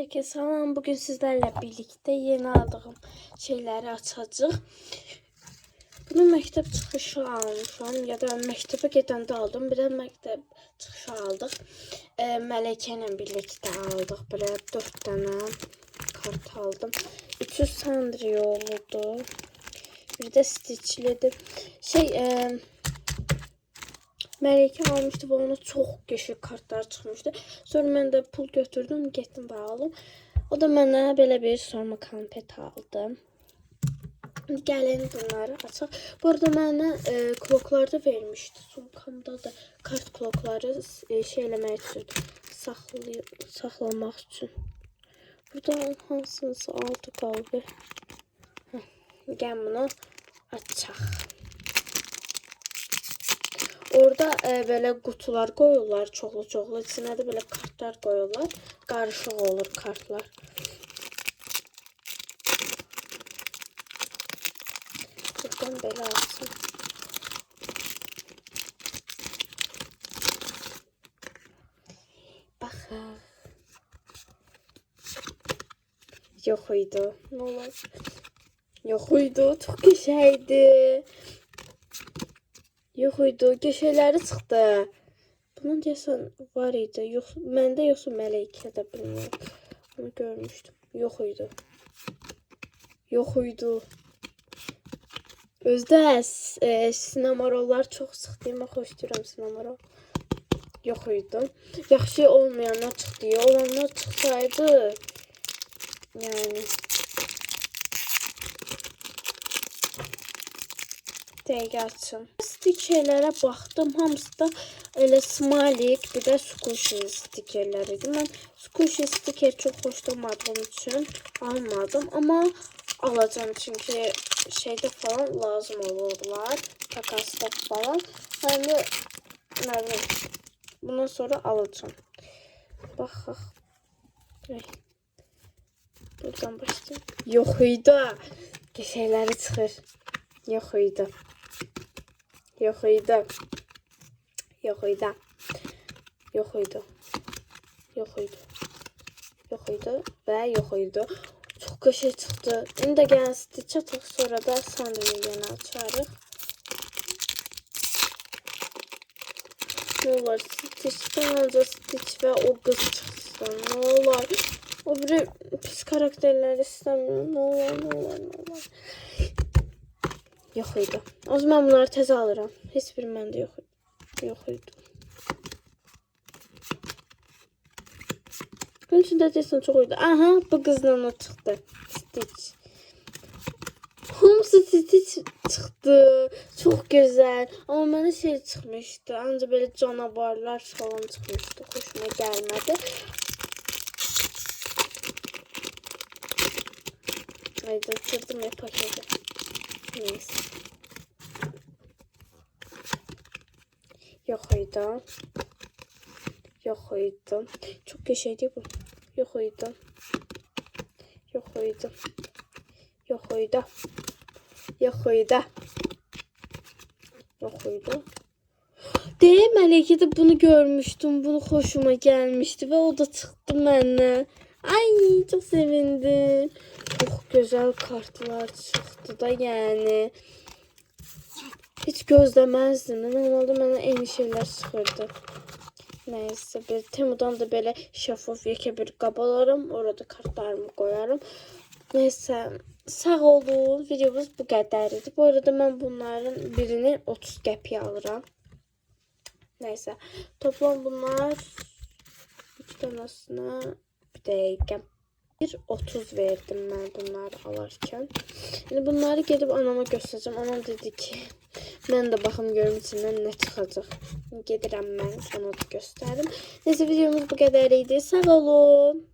Herkese salam. Bugün sizlerle birlikte yeni aldığım şeyleri açacağıq. Bunu məktəb çıxışı almışam ya da məktəbə gedəndə aldım. Bir də məktəb çıxışı aldıq. Mələkə ilə birlikte aldıq. Belə 4 dənə kart aldım. 300 sandriyoludur. Bir də stiçlidir. Mələkə almışdı və ona çox qəşəng kartlar çıxmışdı. Sonra mən də pul götürdüm, getdim və aldım. O da mənə belə bir sorma konfet aldı. Gəlin bunları açaq. Bu arada mənə kloklar da vermişdi. Sumkamda da kart klokları şey eləmək üçün, saxlamaq üçün. Burada hansınızı aldı qaldı. Gəlin bunu açaq. Orada böyle kutular koyuyorlar, çoxlu. İçine de böyle kartlar koyuyorlar. Karışık olur kartlar. Buradan böyle alsın. Bakın. Yok idi. Ne olur. Yok idi. Çok güzeldi. Yox idi, qəşəngləri çıxdı. Bunun deyəsən var idi. Yox, məndə yoxsa Mələkədə bilmirəm. Bunu görmüşdüm. Yox idi. Yox idi. Özdə sinemarollar çox çıxdı. Mən xoşlayıram sinemarol. Yox idi. Yaxşı olmayanlar çıxdı. Olanlar çıxsaydı yəni dəqiqə açım. Stikerlərə baxdım. Hamısı da elə smalik, bir də squishy stikerlər idi. Mən squishy stiker çox xoşlamadığım üçün almadım. Amma alacağım çünki şeydə falan lazım olurlar. Takasda falan. Yəni nə bilim. Bundan sonra alacağım. Baxaq. Buradan başlayayım. Yox idi. Qəşəngləri çıxır. Yox idi. Yox idi. Yox idi. Yox idi. Yox idi. Yox idi və yox idi. Çox qəşəng çıxdı. İndi gəlin stitch ataq, sonra da sandviçini açarıq. Ne olar stitchdən ancaq stitch və o qız çıxsın. Ne olar. O biri pis karakterləri istəmirəm. Ne olar. Yox idi. O zaman bunları təzə alıram. Heç bir məndə yox idi. Yox idi. Bunun üçün də deyəsən çox idi. Aha, bu qızla o çıxdı. Stitch. Hamısı Stitch çıxdı. Çox gözəl. Amma mənə şey çıxmışdı. Ancaq belə canavarlar falan çıxmışdı. Xoşuma gəlmədi. Haydi kırdım ya paketi. Neyse. Yox idi. Yox idi. Çox qəşəngdir bu. Yox idi. Yox idi. Yox idi. Yox idi. Yox idi. Mələkədə bunu görmüşdüm. Bunu xoşuma gəlmişdi və o da çıxdı məndən. Ay, çok sevindim. Çok güzel kartlar çıktı da yani. Hiç gözlemezdim. Normalde bana en şeyler çıkırdı. Neyse, bir Temu'dan da böyle şeffaf yekə bir qab alarım. Orada kartlarımı koyarım. Neyse, sağ olun. Videomuz bu qədər idi. Bu arada ben bunların birini 30 qəpiyə alıram. Neyse, toplam bunlar 3 tanesine bir dəqiqə. 30 verdim ben bunları alarken. Yani bunları gedib anama göstereceğim. Anam dedi ki, mən də baxım görüm içindən nə çıxacaq. Gedirəm mən, ona da göstərim. Neyse, videomuz bu qədər idi. Sağ olun.